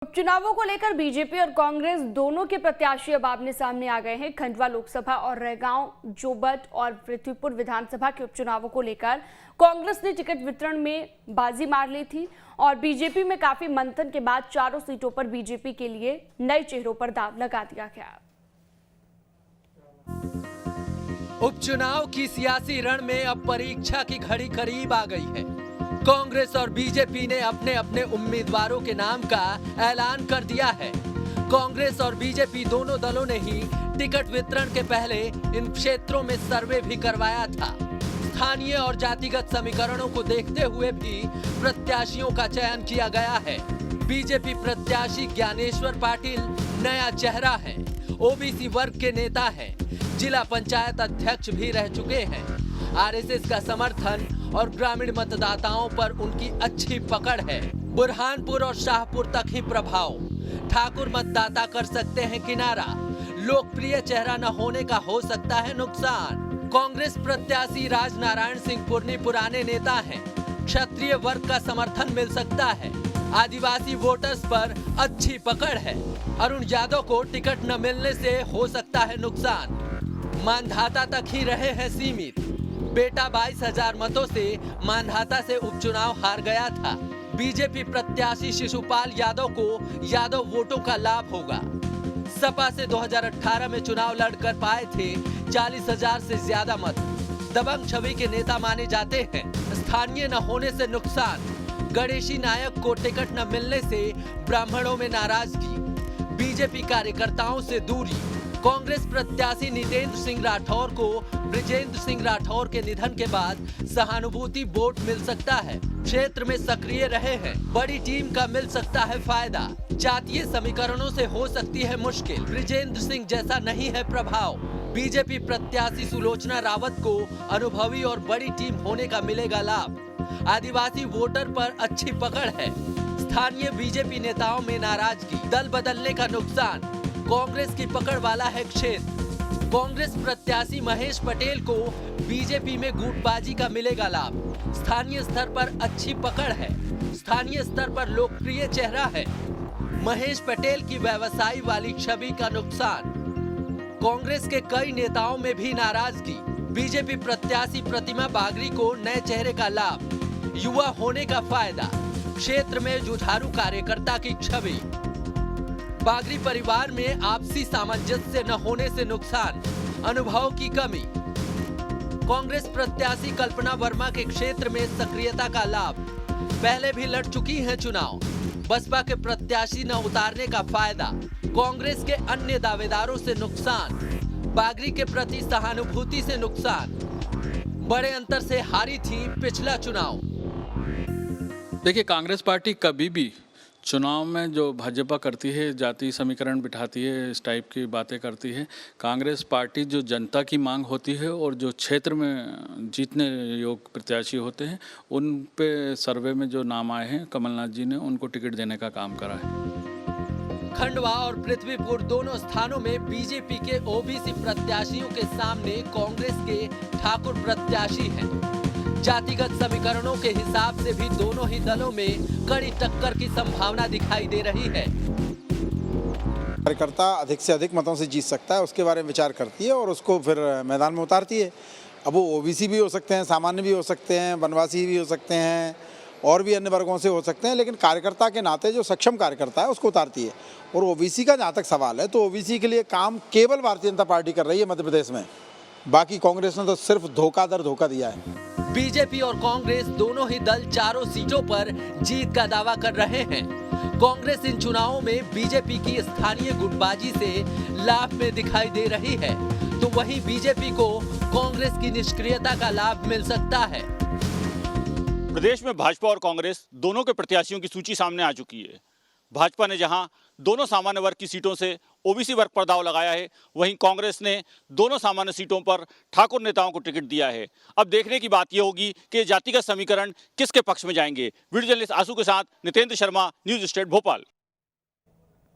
उपचुनावों को लेकर बीजेपी और कांग्रेस दोनों के प्रत्याशी अब आमने सामने आ गए हैं। खंडवा लोकसभा और रैगांव, जोबट और पृथ्वीपुर विधानसभा के उपचुनावों को लेकर कांग्रेस ने टिकट वितरण में बाजी मार ली थी और बीजेपी में काफी मंथन के बाद चारों सीटों पर बीजेपी के लिए नए चेहरों पर दांव लगा दिया गया। उपचुनाव की सियासी रण में अब परीक्षा की घड़ी करीब आ गई है। कांग्रेस और बीजेपी ने अपने अपने उम्मीदवारों के नाम का ऐलान कर दिया है। कांग्रेस और बीजेपी दोनों दलों ने ही टिकट वितरण के पहले इन क्षेत्रों में सर्वे भी करवाया था। स्थानीय और जातिगत समीकरणों को देखते हुए भी प्रत्याशियों का चयन किया गया है। बीजेपी प्रत्याशी ज्ञानेश्वर पाटिल नया चेहरा है, ओबीसी वर्ग के नेता हैं, जिला पंचायत अध्यक्ष भी रह चुके हैं। आरएसएस का समर्थन और ग्रामीण मतदाताओं पर उनकी अच्छी पकड़ है। बुरहानपुर और शाहपुर तक ही प्रभाव। ठाकुर मतदाता कर सकते हैं किनारा। लोकप्रिय चेहरा न होने का हो सकता है नुकसान। कांग्रेस प्रत्याशी राजनारायण सिंह पुरनी पुराने नेता हैं। क्षत्रिय वर्ग का समर्थन मिल सकता है। आदिवासी वोटर्स पर अच्छी पकड़ है। अरुण यादव को टिकट न मिलने से हो सकता है नुकसान। मानधाता तक ही रहे हैं सीमित। बेटा 22,000 मतों से मानधाता से उपचुनाव हार गया था। बीजेपी प्रत्याशी शिशुपाल यादव को यादव वोटों का लाभ होगा। सपा से 2018 में चुनाव लड़कर पाए थे 40,000 से ज्यादा मत। दबंग छवि के नेता माने जाते हैं। स्थानीय न होने से नुकसान। गणेशी नायक को टिकट न मिलने से ब्राह्मणों में नाराजगी। बीजेपी कार्यकर्ताओं से दूरी। कांग्रेस प्रत्याशी नितेंद्र सिंह राठौर को बृजेंद्र सिंह राठौर के निधन के बाद सहानुभूति वोट मिल सकता है। क्षेत्र में सक्रिय रहे हैं। बड़ी टीम का मिल सकता है फायदा। जातीय समीकरणों से हो सकती है मुश्किल। बृजेंद्र सिंह जैसा नहीं है प्रभाव। बीजेपी प्रत्याशी सुलोचना रावत को अनुभवी और बड़ी टीम होने का मिलेगा लाभ। आदिवासी वोटर पर अच्छी पकड़ है। स्थानीय बीजेपी नेताओं में नाराजगी। दल बदलने का नुकसान। कांग्रेस की पकड़ वाला है क्षेत्र। कांग्रेस प्रत्याशी महेश पटेल को बीजेपी में गुटबाजी का मिलेगा लाभ। स्थानीय स्तर पर अच्छी पकड़ है। स्थानीय स्तर पर लोकप्रिय चेहरा है। महेश पटेल की व्यवसायी वाली छवि का नुकसान। कांग्रेस के कई नेताओं में भी नाराजगी। बीजेपी प्रत्याशी प्रतिमा बागरी को नए चेहरे का लाभ। युवा होने का फायदा। क्षेत्र में जुझारू कार्यकर्ता की छवि। बागरी परिवार में आपसी सामंजस्य न होने से नुकसान। अनुभव की कमी। कांग्रेस प्रत्याशी कल्पना वर्मा के क्षेत्र में सक्रियता का लाभ। पहले भी लड़ चुकी हैं चुनाव। बसपा के प्रत्याशी न उतारने का फायदा। कांग्रेस के अन्य दावेदारों से नुकसान। बागरी के प्रति सहानुभूति से नुकसान। बड़े अंतर से हारी थी पिछला चुनाव। देखिए, कांग्रेस पार्टी कभी भी चुनाव में जो भाजपा करती है, जाति समीकरण बिठाती है, इस टाइप की बातें करती है। कांग्रेस पार्टी जो जनता की मांग होती है और जो क्षेत्र में जीतने योग्य प्रत्याशी होते हैं, उन पे सर्वे में जो नाम आए हैं, कमलनाथ जी ने उनको टिकट देने का काम करा है। खंडवा और पृथ्वीपुर दोनों स्थानों में बीजेपी के ओबीसी प्रत्याशियों के सामने कांग्रेस के ठाकुर प्रत्याशी हैं। जातिगत समीकरणों के हिसाब से भी दोनों ही दलों में कड़ी टक्कर की संभावना दिखाई दे रही है। कार्यकर्ता अधिक से अधिक मतों से जीत सकता है, उसके बारे में विचार करती है और उसको फिर मैदान में उतारती है। अब वो ओबीसी भी हो सकते हैं, सामान्य भी हो सकते हैं, वनवासी भी हो सकते हैं और भी अन्य वर्गों से हो सकते हैं, लेकिन कार्यकर्ता के नाते जो सक्षम कार्यकर्ता है उसको उतारती है। और ओबीसी का जहाँ तक सवाल है तो ओबीसी के लिए काम केवल भारतीय जनता पार्टी कर रही है मध्य प्रदेश में। बाकी कांग्रेस ने तो सिर्फ धोखा दर धोखा दिया है। बीजेपी और कांग्रेस दोनों ही दल चारों सीटों पर जीत का दावा कर रहे हैं। कांग्रेस इन चुनावों में बीजेपी की स्थानीय गुटबाजी से लाभ में दिखाई दे रही है, तो वहीं बीजेपी को कांग्रेस की निष्क्रियता का लाभ मिल सकता है। प्रदेश में भाजपा और कांग्रेस दोनों के प्रत्याशियों की सूची सामने आ चुकी है। भाजपा ने जहां दोनों सामान्य वर्ग की सीटों से ओबीसी वर्ग पर दाव लगाया है, वहीं कांग्रेस ने दोनों सामान्य सीटों पर ठाकुर नेताओं को टिकट दिया है। अब देखने की बात यह होगी कि जातिगत समीकरण किसके पक्ष में जाएंगे। वीडियो जर्नलिस्ट आंसू के साथ नितेंद्र शर्मा, न्यूज स्टेट भोपाल।